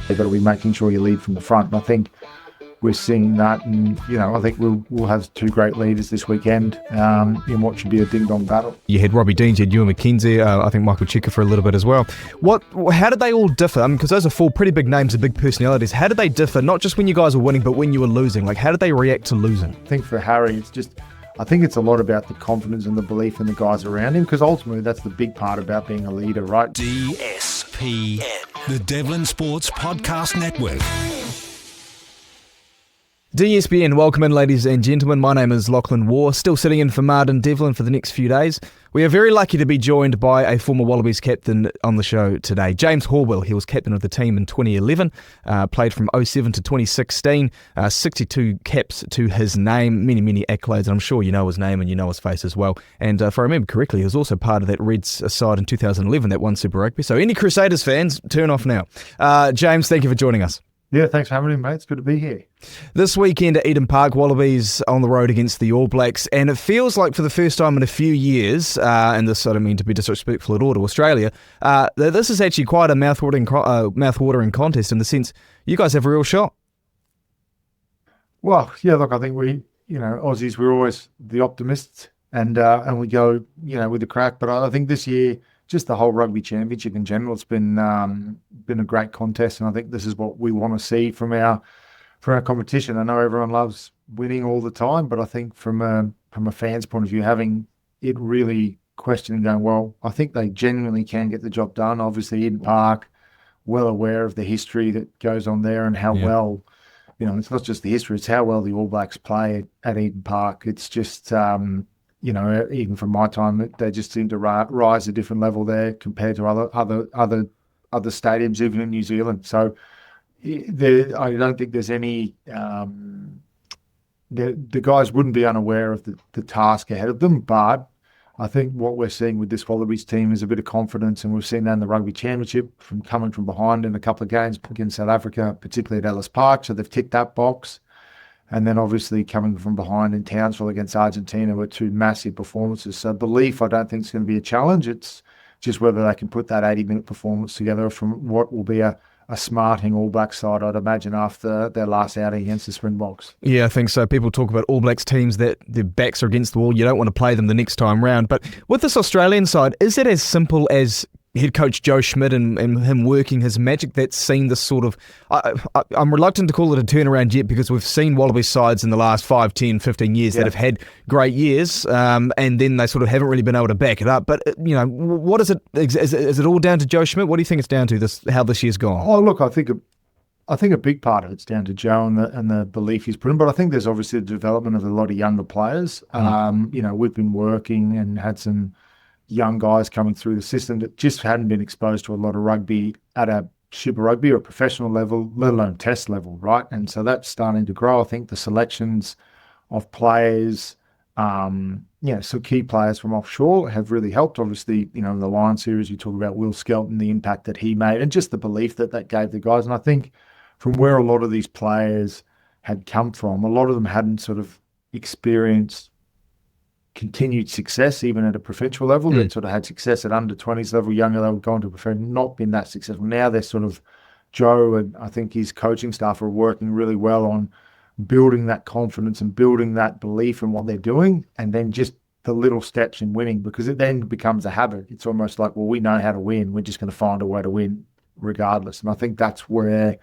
You've got to be making sure you lead from the front. And I think we're seeing that, and I think we'll have two great leaders this weekend in what should be a ding-dong battle. You had Robbie Deans, you had Ewan McKenzie, I think Michael Cheika for a little bit as well. How did they all differ? Because those are four pretty big names and big personalities. How did they differ, not just when you guys were winning, but when you were losing? Like, how did they react to losing? I think for Harry, I think it's a lot about the confidence and the belief in the guys around him, because ultimately that's the big part about being a leader, right? DSPN, the Devlin Sports Podcast Network. DSPN, welcome in, ladies and gentlemen. My name is Lachlan Waugh, still sitting in for Martin Devlin for the next few days. We are very lucky to be joined by a former Wallabies captain on the show today, James Horwill. He was captain of the team in 2011, played from 07 to 2016, 62 caps to his name, many accolades, and I'm sure you know his name and you know his face as well. And if I remember correctly, he was also part of that Reds side in 2011 that won Super Rugby. So any Crusaders fans, turn off now. James, thank you for joining us. Yeah, thanks for having me, mate. It's good to be here. This weekend at Eden Park, Wallabies on the road against the All Blacks, and it feels like for the first time in a few years, and this I don't mean to be disrespectful at all to Australia, that this is actually quite a mouth-watering contest in the sense you guys have a real shot. Well, yeah, look, I think we, Aussies, we're always the optimists, and we go, with the crack. But I think this year, just the whole rugby championship in general, it's been a great contest, and I think this is what we want to see from our competition. I know everyone loves winning all the time, but I think from a fan's point of view, having it really questioning, going, well, I think they genuinely can get the job done. Obviously, Eden Park, well aware of the history that goes on there and how well, it's not just the history, it's how well the All Blacks play at Eden Park. It's just even from my time, they just seem to rise a different level there compared to other stadiums, even in New Zealand. So I don't think there's any. The guys wouldn't be unaware of the task ahead of them, but I think what we're seeing with this Wallabies team is a bit of confidence, and we've seen that in the Rugby Championship from coming from behind in a couple of games against South Africa, particularly at Ellis Park. So they've ticked that box. And then obviously coming from behind in Townsville against Argentina were two massive performances. So belief, I don't think is going to be a challenge. It's just whether they can put that 80-minute performance together from what will be a smarting All Black side, I'd imagine, after their last outing against the Springboks. Yeah, I think so. People talk about All Blacks teams that their backs are against the wall. You don't want to play them the next time round. But with this Australian side, is it as simple as head coach Joe Schmidt and him working his magic that's seen this sort of... I'm reluctant to call it a turnaround yet, because we've seen Wallabies sides in the last 5, 10, 15 years that have had great years, and then they sort of haven't really been able to back it up. But, what is it? Is it all down to Joe Schmidt? What do you think it's down to, how this year's gone? Oh, look, I think a big part of it's down to Joe and the belief he's put in. But I think there's obviously the development of a lot of younger players. We've been working and had some young guys coming through the system that just hadn't been exposed to a lot of rugby at a Super Rugby or professional level, let alone test level, right? And so that's starting to grow. I think the selections of players, some key players from offshore have really helped. Obviously, in the Lions series, you talk about Will Skelton, the impact that he made, and just the belief that gave the guys. And I think from where a lot of these players had come from, a lot of them hadn't sort of experienced continued success even at a provincial level. They sort of had success at under 20s level, younger level, gone to professional, not been that successful. Now they're sort of, Joe and I think his coaching staff are working really well on building that confidence and building that belief in what they're doing, and then just the little steps in winning, because it then becomes a habit. It's almost like, well, we know how to win, we're just going to find a way to win regardless. And I think that's where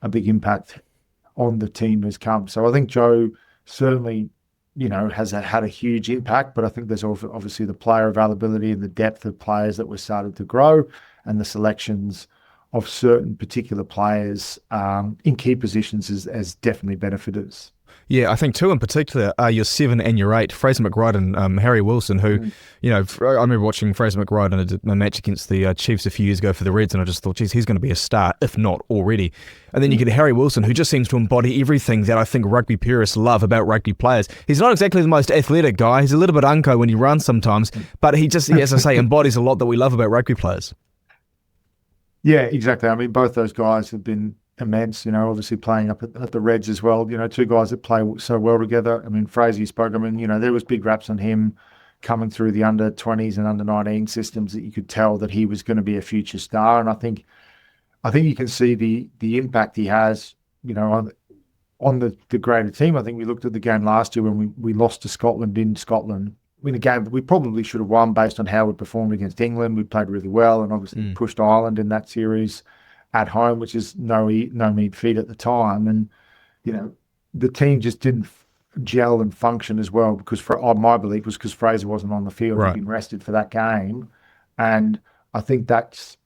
a big impact on the team has come. So I think Joe certainly has had a huge impact, but I think there's also obviously the player availability and the depth of players that we're starting to grow, and the selections of certain particular players in key positions has definitely benefited us. Yeah, I think two in particular are your 7 and your 8, Fraser McBride and Harry Wilson, who, I remember watching Fraser McBride in a match against the Chiefs a few years ago for the Reds, and I just thought, geez, he's going to be a star, if not already. And then you get Harry Wilson, who just seems to embody everything that I think rugby purists love about rugby players. He's not exactly the most athletic guy. He's a little bit unco when he runs sometimes, but he just, as I say, embodies a lot that we love about rugby players. Yeah, exactly. I mean, both those guys have been immense, obviously playing up at the Reds as well. Two guys that play so well together. I mean, Fraser spoke, there was big raps on him coming through the under-20s and under-19 systems that you could tell that he was going to be a future star. And I think I think you can see the impact he has, on the greater team. I think we looked at the game last year when we lost to Scotland in Scotland. In a game that we probably should have won based on how we performed against England. We played really well and obviously pushed Ireland in that series at home, which is no mean feat at the time. And, the team just didn't gel and function as well because my belief was because Fraser wasn't on the field. Right. He'd been rested for that game. And I think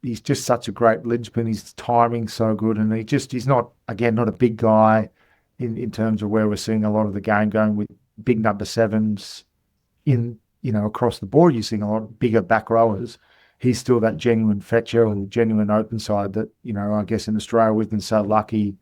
he's just such a great linchpin. His timing's so good. And he's not a big guy in terms of where we're seeing a lot of the game going with big number sevens across the board. You're seeing a lot of bigger back rowers. He's still that genuine fetcher and genuine open side that, I guess in Australia we've been so lucky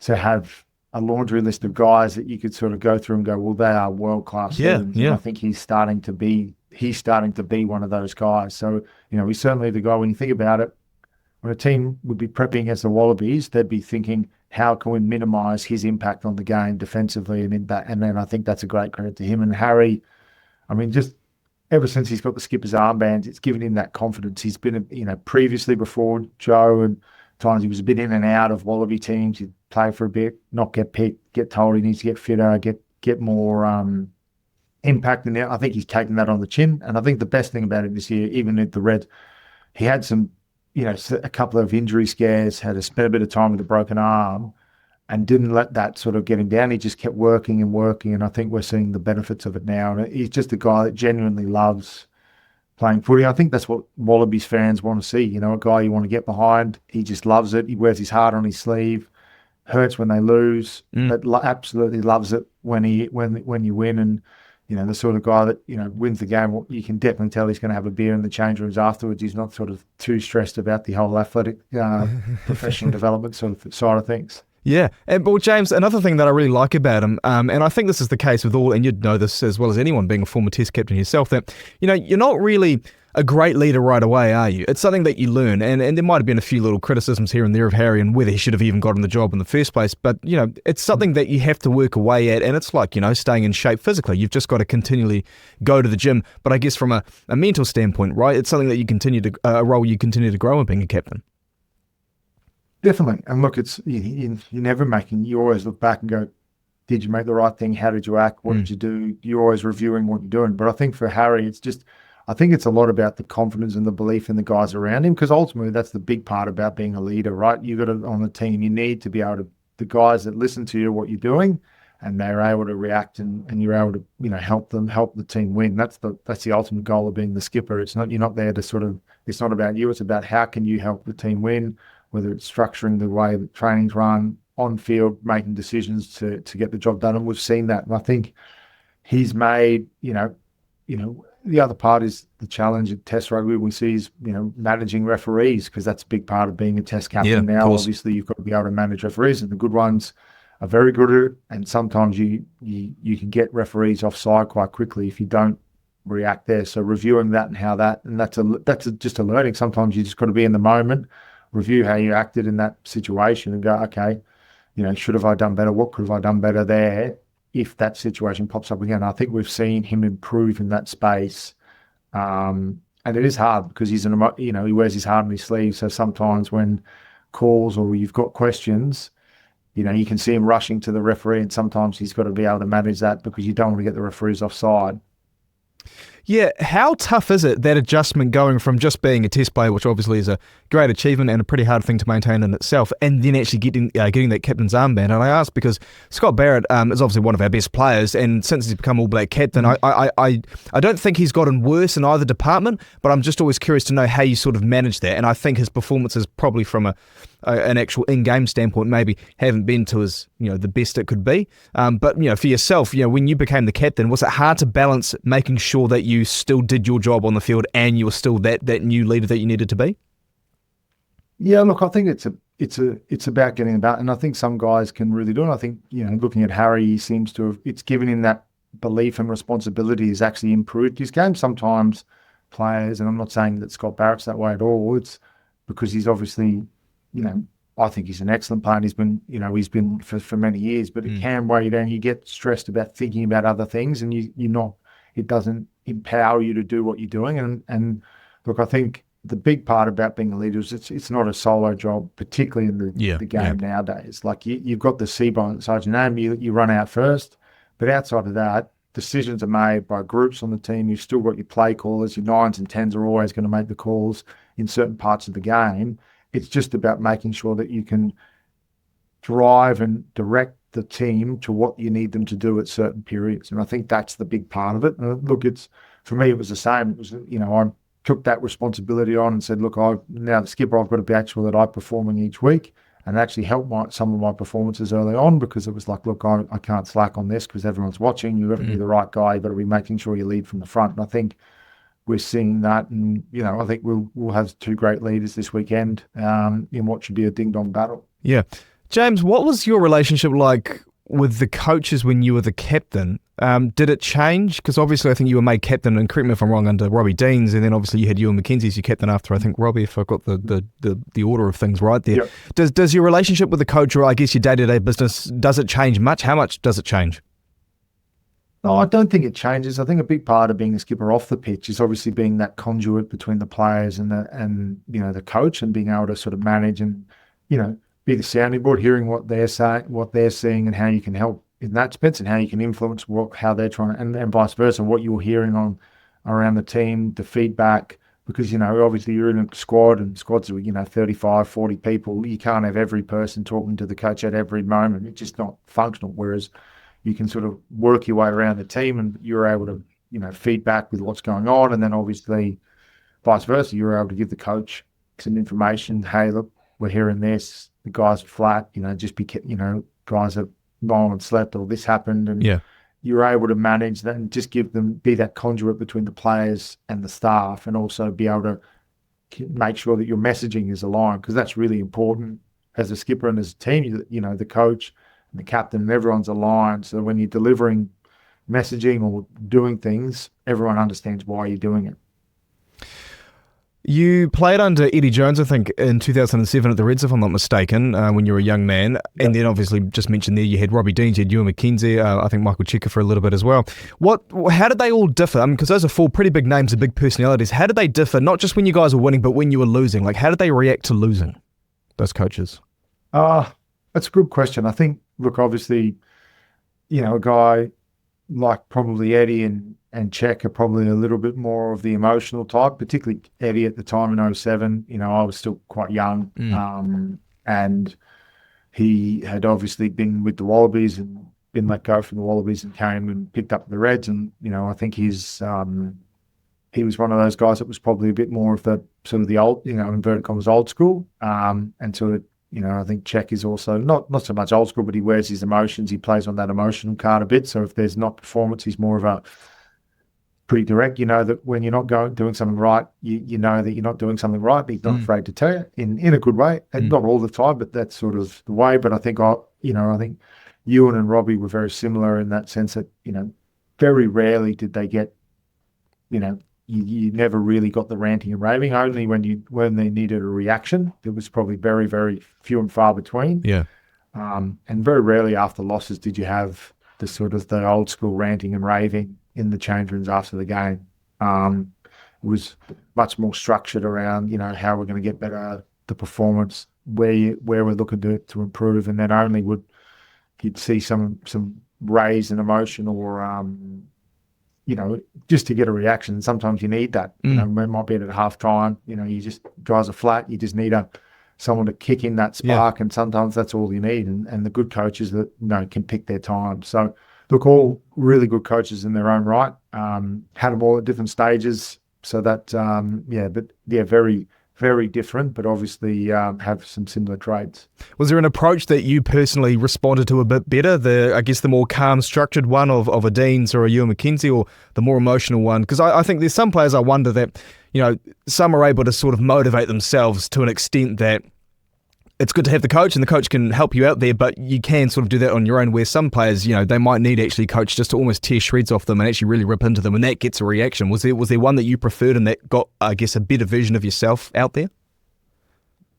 to have a laundry list of guys that you could sort of go through and go, well, they are world-class. Yeah. I think he's starting to be one of those guys. So, he's certainly the guy. When you think about it, when a team would be prepping against the Wallabies, they'd be thinking, how can we minimise his impact on the game defensively and impact? And then I think that's a great credit to him. And Harry, just ever since he's got the skipper's armband, it's given him that confidence. He's been, previously before Joe, and times he was a bit in and out of Wallaby teams. He'd play for a bit, not get picked, get told he needs to get fitter, get more impact. And I think he's taken that on the chin. And I think the best thing about it this year, even at the Red, he had some, a couple of injury scares, spent a bit of time with a broken arm, and didn't let that sort of get him down. He just kept working and working, and I think we're seeing the benefits of it now. And he's just a guy that genuinely loves playing footy. I think that's what Wallabies fans want to see, a guy you want to get behind. He just loves it. He wears his heart on his sleeve. Hurts when they lose, but absolutely loves it when you win. And, the sort of guy that, wins the game, you can definitely tell he's going to have a beer in the change rooms afterwards. He's not sort of too stressed about the whole athletic professional development sort of side of things. Yeah. Well, James, another thing that I really like about him, and I think this is the case with all, and you'd know this as well as anyone being a former Test captain yourself, that, you're not really a great leader right away, are you? It's something that you learn, and there might have been a few little criticisms here and there of Harry and whether he should have even gotten the job in the first place, but, it's something that you have to work away at, and it's like, staying in shape physically. You've just got to continually go to the gym, but I guess from a mental standpoint, right, it's something that a role you continue to grow in being a captain. Definitely. And look, it's you're never you always look back and go, did you make the right thing? How did you act? What did you do? You're always reviewing what you're doing. But I think for Harry, I think it's a lot about the confidence and the belief in the guys around him, because ultimately that's the big part about being a leader, right? You got to, on the team, you need to be able to, the guys that listen to you, what you're doing, and they're able to react and you're able to, help the team win. That's the ultimate goal of being the skipper. You're not there to it's not about you. It's about how can you help the team win, whether it's structuring the way the training's run, on field, making decisions to get the job done. And we've seen that. And I think he's made, the other part is the challenge at Test rugby. We see is, managing referees, because that's a big part of being a Test captain now. Obviously, you've got to be able to manage referees, and the good ones are very good at it. And sometimes you can get referees offside quite quickly if you don't react there. So reviewing that and how that, and that's just a learning. Sometimes you just got to be in the moment, review how you acted in that situation, and go, okay, should have I done better? What could have I done better there? If that situation pops up again. I think we've seen him improve in that space. And it is hard because he wears his heart on his sleeve. So sometimes when calls or you've got questions, you can see him rushing to the referee, and sometimes he's got to be able to manage that because you don't want to get the referees offside. Yeah, how tough is it, that adjustment going from just being a Test player, which obviously is a great achievement and a pretty hard thing to maintain in itself, and then actually getting that captain's armband? And I ask because Scott Barrett is obviously one of our best players, and since he's become All Black captain, I don't think he's gotten worse in either department, but I'm just always curious to know how you sort of manage that. And I think his performances probably from an actual in-game standpoint maybe haven't been to his, the best it could be. But, for yourself, when you became the captain, was it hard to balance making sure that you still did your job on the field and you were still that new leader that you needed to be? Yeah, look, I think it's about getting about, and I think some guys can really do it. I think, looking at Harry, he seems to have, it's given him that belief and responsibility. He's actually improved his game. Sometimes players, and I'm not saying that Scott Barrett's that way at all, it's because he's obviously, I think he's an excellent player. He's been for many years, but it can weigh you down. You get stressed about thinking about other things, and it doesn't empower you to do what you're doing. And look, I think, the big part about being a leader is it's not a solo job, particularly in the game nowadays. Like you've got the C by inside your name, you run out first, but outside of that, decisions are made by groups on the team. You've still got your play callers, your 9s and 10s are always going to make the calls in certain parts of the game. It's just about making sure that you can drive and direct the team to what you need them to do at certain periods. And I think that's the big part of it. And look, for me, it was the same. It was, I took that responsibility on and said, look, now the skipper, I've got to be actual that I'm performing each week, and actually help some of my performances early on, because it was like, look, I can't slack on this because everyone's watching. You've got to be the right guy. You've got to be making sure you lead from the front. And I think we're seeing that, and I think we'll have 2 great leaders this weekend in what should be a ding-dong battle. Yeah. James, what was your relationship like with the coaches when you were the captain? Did it change? Because obviously I think you were made captain, and correct me if I'm wrong, under Robbie Deans, and then obviously you had Ewan McKenzie as your captain after, I think, Robbie, if I've got the order of things right there. Yep. Does your relationship with the coach, or I guess your day-to-day business, does it change much? How much does it change? No, I don't think it changes. I think a big part of being a skipper off the pitch is obviously being that conduit between the players and the coach, and being able to sort of manage and, be the sounding board, hearing what they're saying, what they're seeing, and how you can help in that sense, and how you can influence how they're trying to, and vice versa, what you're hearing around the team, the feedback, because, obviously you're in a squad, and squads are, 35, 40 people. You can't have every person talking to the coach at every moment. It's just not functional. Whereas you can sort of work your way around the team, and you're able to, feedback with what's going on. And then obviously vice versa, you're able to give the coach some information. Hey, look, we're hearing this. The guys are flat, guys have gone and slept, or this happened. And you're able to manage that and just be that conduit between the players and the staff, and also be able to make sure that your messaging is aligned, because that's really important as a skipper and as a team. The coach and the captain and everyone's aligned, so when you're delivering messaging or doing things, everyone understands why you're doing it. You played under Eddie Jones, I think, in 2007 at the Reds, if I'm not mistaken, when you were a young man. Yep. And then obviously, just mentioned there, you had Robbie Deans, you had Ewan McKenzie, I think Michael Cheika for a little bit as well. How did they all differ? I mean, because those are 4 pretty big names and big personalities. How did they differ, not just when you guys were winning, but when you were losing? Like, how did they react to losing, those coaches? That's a good question. I think, look, obviously, a guy like probably Eddie and Cheika are probably a little bit more of the emotional type, particularly Eddie at the time in 2007. I was still quite young, and he had obviously been with the Wallabies and been let go from the Wallabies and came and picked up the Reds. And, I think he was one of those guys that was probably a bit more of the sort of the old, inverted commas, old school. And sort of, I think Check is also not so much old school, but he wears his emotions. He plays on that emotional card a bit. So if there's not performance, he's more of a pretty direct. That when you're not doing something right, you know that you're not doing something right, but he's not afraid to tell you in a good way. And not all the time, but that's sort of the way. But I think I think Ewan and Robbie were very similar in that sense that, very rarely did they get, you never really got the ranting and raving. Only when they needed a reaction. It was probably very, very few and far between. Yeah. And very rarely after losses did you have the sort of the old school ranting and raving in the change rooms after the game. It was much more structured around, how we're going to get better, the performance, where we're looking to improve, and then only would you'd see some raise in emotion or just to get a reaction. Sometimes you need that. It might be at half time. You just guys are flat. You just need someone to kick in that spark, and sometimes that's all you need. And the good coaches that can pick their time. So look, all really good coaches in their own right. Had them all at different stages. So that very, very different, but obviously have some similar traits. Was there an approach that you personally responded to a bit better? The more calm, structured one of a Deans or a Ewan McKenzie, or the more emotional one? Because I think there's some players I wonder that, some are able to sort of motivate themselves to an extent that it's good to have the coach and the coach can help you out there, but you can sort of do that on your own, where some players, they might need actually coach just to almost tear shreds off them and actually really rip into them, and that gets a reaction. Was there one that you preferred and that got, I guess, a better version of yourself out there?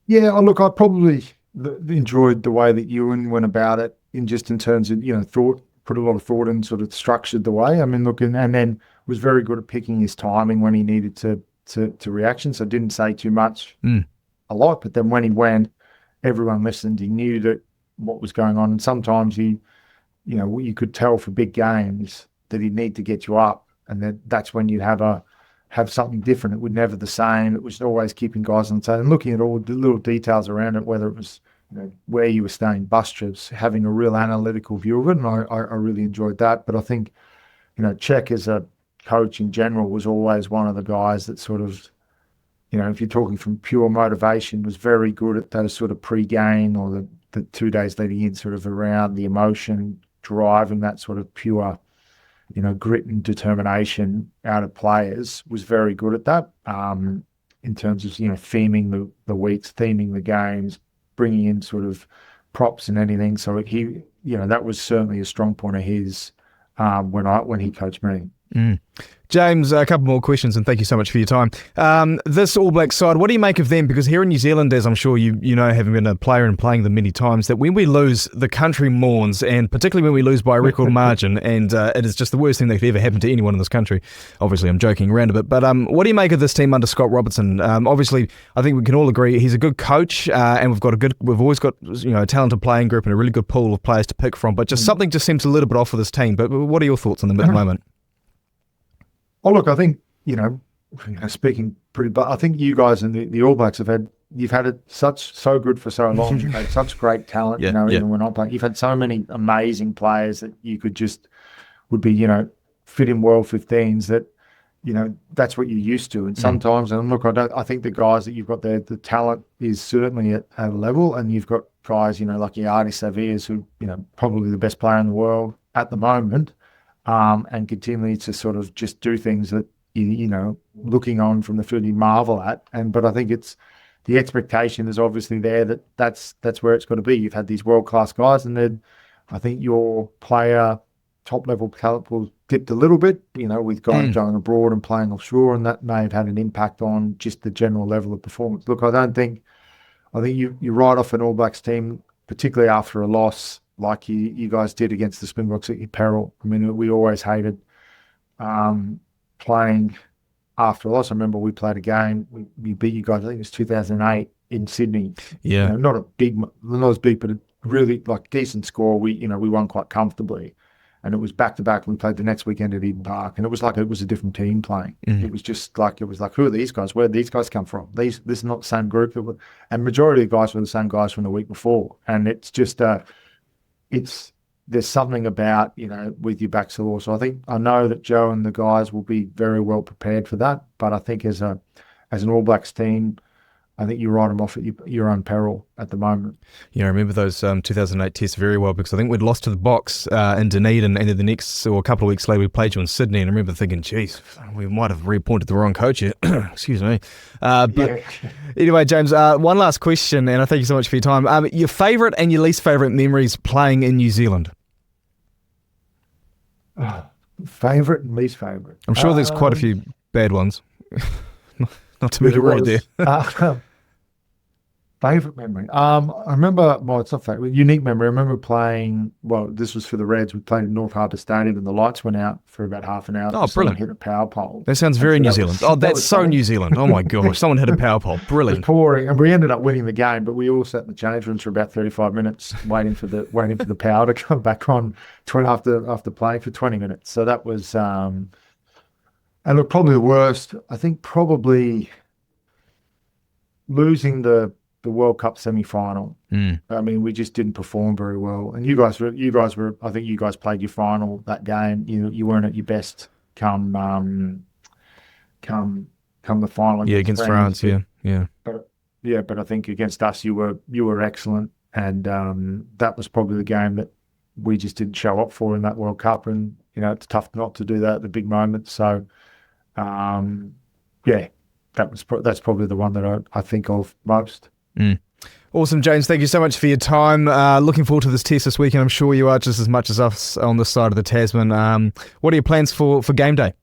Yeah, look, I probably enjoyed the way that Ewan went about it in terms of, put a lot of thought and sort of structured the way. I mean, look, and then was very good at picking his timing when he needed to to reaction, so didn't say too much a lot. But then when he went, everyone listened. He knew that what was going on, and sometimes you could tell for big games that he'd need to get you up, and that's when you'd have something different. It was never the same. It was always keeping guys on the side and looking at all the little details around it, whether it was where you were staying, bus trips, having a real analytical view of it, and I really enjoyed that. But I think, Cheika as a coach in general was always one of the guys that sort of, if you're talking from pure motivation, was very good at those sort of pre-game or the 2 days leading in, sort of around the emotion, driving that sort of pure, grit and determination out of players, was very good at that in terms of, theming the weeks, theming the games, bringing in sort of props and anything. So he, that was certainly a strong point of his when he coached me. James, a couple more questions, and thank you so much for your time. This All Blacks side, what do you make of them? Because here in New Zealand, as I'm sure you know, having been a player and playing them many times, that when we lose, the country mourns, and particularly when we lose by a record margin, and it is just the worst thing that could ever happen to anyone in this country. Obviously, I'm joking around a bit, but what do you make of this team under Scott Robertson? Obviously, I think we can all agree he's a good coach, and we've always got a talented playing group and a really good pool of players to pick from, but something just seems a little bit off with this team. But what are your thoughts on them at the moment? Oh, look, I think, speaking pretty, but I think you guys and the All Blacks you've had it so good for so long. You've had such great talent, even when not playing. You've had so many amazing players that you could would be, fit in World 15s that, that's what you're used to. And sometimes, and look, I think the guys that you've got there, the talent is certainly at a level, and you've got guys, like Yardi Savias, who, probably the best player in the world at the moment. And continually to sort of just do things that, looking on from the field you marvel at. But I think it's the expectation is obviously there that's where it's got to be. You've had these world-class guys, and then I think your player top-level talent will dipped a little bit, with guys going abroad and playing offshore, and that may have had an impact on just the general level of performance. Look, I think you write off an All Blacks team, particularly after a loss, like you guys did against the Springboks at your peril. I mean, we always hated playing after a loss. I remember we played a game, we beat you guys, I think it was 2008 in Sydney. Yeah. Not as big, but a really decent score. We won quite comfortably. And it was back-to-back. We played the next weekend at Eden Park, and it was a different team playing. It was just who are these guys? Where did these guys come from? This is not the same group. And majority of the guys were the same guys from the week before. And it's just there's something about, with your back to the wall. So I know that Joe and the guys will be very well prepared for that. But I think as an All Blacks team, I think you write them off at your own peril at the moment. Yeah, I remember those 2008 tests very well, because I think we'd lost to the Box in Dunedin, and then the next, or a couple of weeks later, we played you in Sydney, and I remember thinking, geez, we might have reappointed the wrong coach here. Excuse me. Anyway, James, one last question, and I thank you so much for your time. Your favourite and your least favourite memories playing in New Zealand? Favourite and least favourite? I'm sure there's quite a few bad ones. Not to be rude there. Favourite memory? I remember, well, it's not favourite, unique memory. I remember playing, this was for the Reds. We played in North Harbour Stadium, and the lights went out for about half an hour. Oh, brilliant. Hit a power pole. That sounds very New Zealand. That's so New Zealand. Oh, my gosh. Someone hit a power pole. Brilliant. It was pouring, and we ended up winning the game, but we all sat in the change rooms for about 35 minutes waiting for the power to come back on after playing for 20 minutes. So that was, and look, probably the worst, I think probably losing the World Cup semi-final. I mean, we just didn't perform very well. And you guys were. I think you guys played your final that game. You weren't at your best come the final. Yeah, against France. Yeah. But I think against us, you were excellent, and that was probably the game that we just didn't show up for in that World Cup. And it's tough not to do that at the big moments. So, that's probably the one that I think of most. Awesome, James. Thank you so much for your time. Looking forward to this test this weekend. I'm sure you are, just as much as us on this side of the Tasman. What are your plans for game day?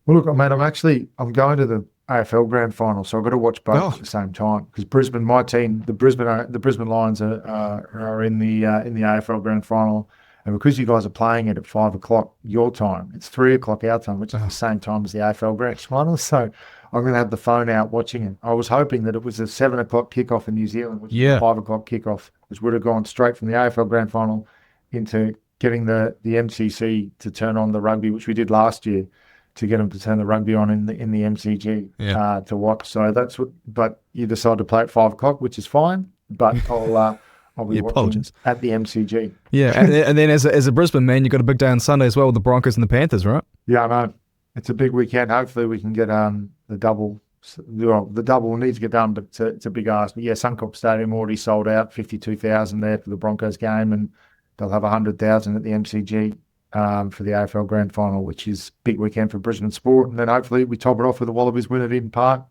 Well, look, mate, I'm going to the AFL Grand Final, so I've got to watch both at the same time, because my team, the Brisbane Lions are in the AFL Grand Final, And because you guys are playing it at 5 o'clock your time, it's 3 o'clock our time, which is the same time as the AFL Grand Final. So I'm going to have the phone out watching it. I was hoping that it was a 7 o'clock kickoff in New Zealand, which is a 5 o'clock kickoff, which would have gone straight from the AFL Grand Final into getting the MCC to turn on the rugby, which we did last year, to get them to turn the rugby on in the MCG to watch. So that's what. But you decide to play at 5 o'clock, which is fine. But I'll be watching at the MCG. Yeah, and then as a Brisbane man, you've got a big day on Sunday as well with the Broncos and the Panthers, right? Yeah, I know. It's a big weekend. Hopefully we can get the double. Well, the double needs to get done, but it's a big ask. But yeah, Suncorp Stadium already sold out, 52,000 there for the Broncos game, and they'll have 100,000 at the MCG for the AFL Grand Final, which is big weekend for Brisbane sport. And then hopefully we top it off with the Wallabies win at Eden Park.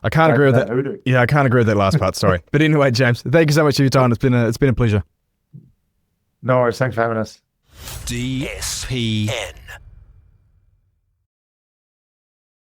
I can't agree with that. Yeah, I can't agree with that last part. Sorry, but anyway, James, thank you so much for your time. It's been a pleasure. No worries. Thanks for having us. DSPN.